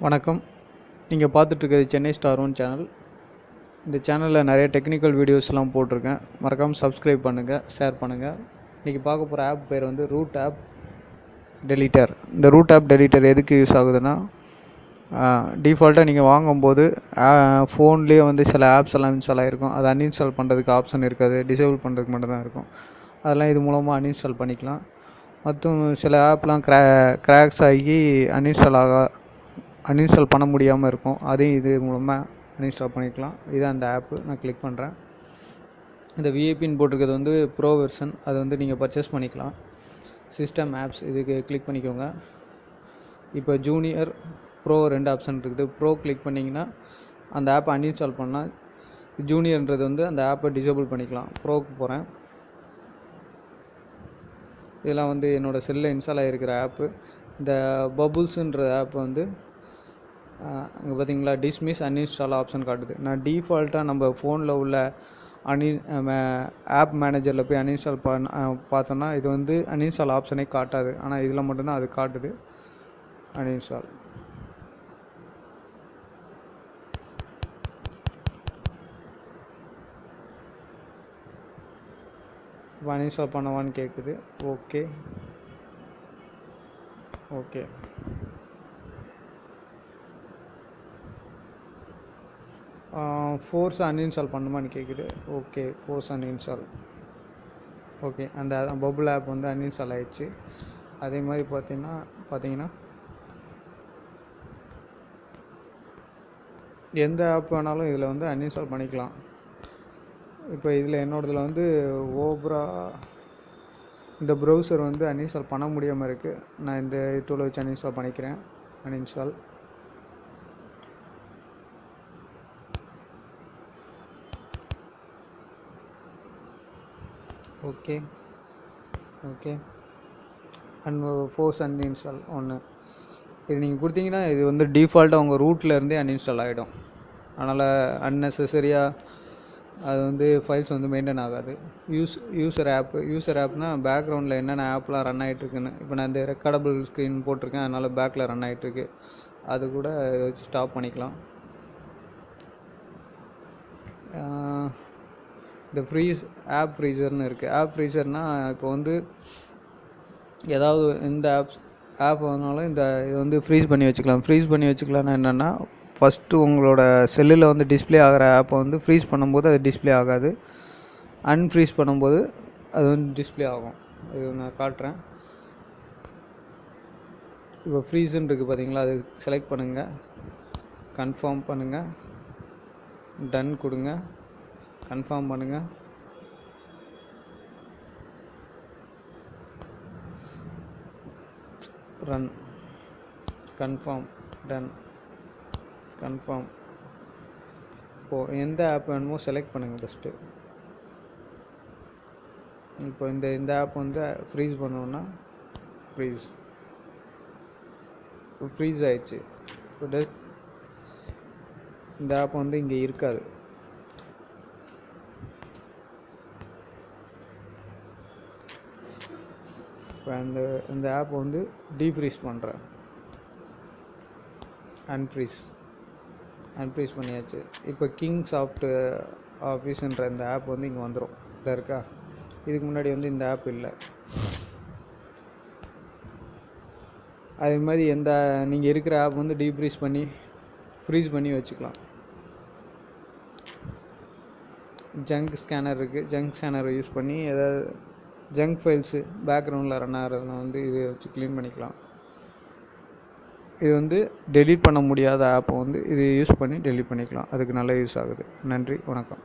வணக்கம். நீங்கள் பார்த்துட்ருக்கிறது Chennai star one channel. இந்த சேனலில் நிறைய டெக்னிக்கல் வீடியோஸ்லாம் போட்டிருக்கேன். மறக்காமல் சப்ஸ்கிரைப் பண்ணுங்கள், ஷேர் பண்ணுங்கள். இன்றைக்கி பார்க்க போகிற ஆப் பேர் வந்து ரூட் ஆப் டெலிட்டர். இந்த ரூட் ஆப் டெலிட்டர் எதுக்கு யூஸ் ஆகுதுன்னா, டிஃபால்ட்டாக நீங்கள் வாங்கும்போது ஃபோன்லேயே வந்து சில ஆப்ஸ் எல்லாம் இன்ஸ்டால் ஆகிருக்கும். அதை அன்இன்ஸ்டால் பண்ணுறதுக்கு ஆப்ஷன் இருக்காது, டிசேபிள் பண்ணுறதுக்கு மட்டும் தான் இருக்கும். அதெல்லாம் இது மூலமாக அன்இன்ஸ்டால் பண்ணிக்கலாம். மற்றும் சில ஆப்லாம் கிராக்ஸ் ஆகி அன்இன்ஸ்டால் பண்ண முடியாமல் இருக்கும். அதையும் இது மூலமாக அன்இன்ஸ்டால் பண்ணிக்கலாம். இதுதான் அந்த ஆப்பு. நான் கிளிக் பண்ணுறேன். இந்த விஐபின்னு போட்டிருக்கிறது வந்து ப்ரோ வெர்ஷன். அதை வந்து நீங்கள் பர்ச்சேஸ் பண்ணிக்கலாம். சிஸ்டம் ஆப்ஸ் இதுக்கு கிளிக் பண்ணிக்கோங்க. இப்போ ஜூனியர், ப்ரோ 2 ஆப்ஷன் இருக்குது. ப்ரோ கிளிக் பண்ணிங்கன்னா அந்த ஆப்பை அன்இன்ஸ்டால் பண்ணால், ஜூனியர்ன்றது வந்து அந்த ஆப்பை டிசேபிள் பண்ணிக்கலாம். ப்ரோவுக்கு போகிறேன். இதெல்லாம் வந்து என்னோடய செல்லில் இன்ஸ்டால் ஆகிருக்கிற ஆப்பு. இந்த பபுள்ஸுன்ற ஆப் வந்து அங்கே பார்த்தீங்களா, டிஸ்மிஸ் அன்இன்ஸ்டால் ஆப்ஷன் காட்டுது. நான் டிஃபால்ட்டாக நம்ம ஃபோனில் உள்ள ஆப் மேனேஜரில் போய் அன்இன்ஸ்டால் பார்த்தோன்னா இது வந்து அன்இன்ஸ்டால் ஆப்ஷனே காட்டாது. ஆனால் இதில் மட்டும்தான் அது காட்டுது, அன்இன்ஸ்டால். இப்போ அன்இன்ஸ்டால் பண்ணவான்னு கேட்குது. ஓகே ஓகே ஃபோர்ஸ் அன்இன்ஸ்டால் பண்ணுமான்னு கேட்குது. Okay, force uninstall. ஓகே, அந்த பபுள் ஆப் வந்து அன்இன்ஸ்டால் ஆகிடுச்சு. அதே மாதிரி பார்த்தீங்கன்னா எந்த ஆப் வேணாலும் இதில் வந்து அன்இன்ஸ்டால் பண்ணிக்கலாம். இப்போ இதில் என்னோடதில் வந்து ஓப்ரா இந்த ப்ரௌசர் வந்து அன்இன்ஸ்டால் பண்ண முடியாமல் இருக்குது. நான் இந்த டூலை வச்சு அன்இன்ஸ்டால் பண்ணிக்கிறேன். Uninstall. Okay okay and force uninstall ஒன்று. இது நீங்கள் கொடுத்தீங்கன்னா இது வந்து டிஃபால்ட்டாக உங்கள் ரூட்டில் இருந்தே அன்இன்ஸ்டால் ஆகிடும். அதனால் அன்னெசரியாக அது வந்து ஃபைல்ஸ் வந்து மெயின்டைன் ஆகாது. யூசர் ஆப்னால் பேக்ரவுண்டில் என்னென்ன ஆப்லாம் ரன் ஆகிட்ருக்குன்னு. இப்போ நான் இந்த ரெக்கார்டபிள் ஸ்க்ரீன் போட்டிருக்கேன், அதனால் பேக்கில் ரன் ஆகிட்ருக்கு. அது கூட இதை வச்சு ஸ்டாப் பண்ணிக்கலாம். இந்த ஆப் ஃப்ரீசர்னு இருக்குது. ஆப் ஃப்ரீசர்னால் இப்போ வந்து ஏதாவது எந்த ஆப் வந்தாலும் இது வந்து ஃப்ரீஸ் பண்ணி வச்சுக்கலாம். ஃப்ரீஸ் பண்ணி வச்சுக்கலாம்னா என்னென்னா, ஃபஸ்ட்டு உங்களோட செல்லில் வந்து டிஸ்பிளே ஆகிற ஆப்பை வந்து ஃப்ரீஸ் பண்ணும்போது அது டிஸ்பிளே ஆகாது. அன்ஃப்ரீஸ் பண்ணும்போது அது வந்து டிஸ்பிளே ஆகும். அது நான் காட்டுறேன். இப்போ ஃப்ரீஸ்ன்னு இருக்குது பார்த்தீங்களா, அது செலக்ட் பண்ணுங்கள், கன்ஃபார்ம் பண்ணுங்கள், டன் கொடுங்க, கன்ஃபார்ம் பண்ணுங்கள். Run, confirm, done, confirm. இப்போது எந்த ஆப் வேணுமோ செலக்ட் பண்ணுங்கள் ஃபஸ்ட்டு. இப்போ இந்த ஆப் வந்து ஃப்ரீஸ் பண்ணோன்னா ஃப்ரீஸ் ஆயிடுச்சு. இந்த ஆப் வந்து இங்கே இருக்காது. இப்போ இந்த ஆப் வந்து டீஃப்ரீஸ் பண்ணுறேன். அன்ஃப்ரீஸ் பண்ணியாச்சு. இப்போ கிங் சாஃப்ட் ஆஃபீஸுன்ற இந்த ஆப் வந்து இங்கே வந்துடும். இதாக இருக்கா? இதுக்கு முன்னாடி வந்து இந்த ஆப் இல்லை. அதே மாதிரி நீங்கள் இருக்கிற ஆப் வந்து ஃப்ரீஸ் பண்ணி வச்சுக்கலாம். ஜங்க் ஸ்கேனர் இருக்குது. ஜங்க் ஸ்கேனரை யூஸ் பண்ணி ஏதாவது ஜங்க் ஃபைல்ஸு பேக்ரவுண்டில் ரன் ஆகிறதுலாம் வந்து இதை வச்சு க்ளீன் பண்ணிக்கலாம். இது வந்து டெலீட் பண்ண முடியாத ஆப்பை வந்து இது யூஸ் பண்ணி டெலீட் பண்ணிக்கலாம். அதுக்கு நல்லா யூஸ் ஆகுது. நன்றி, வணக்கம்.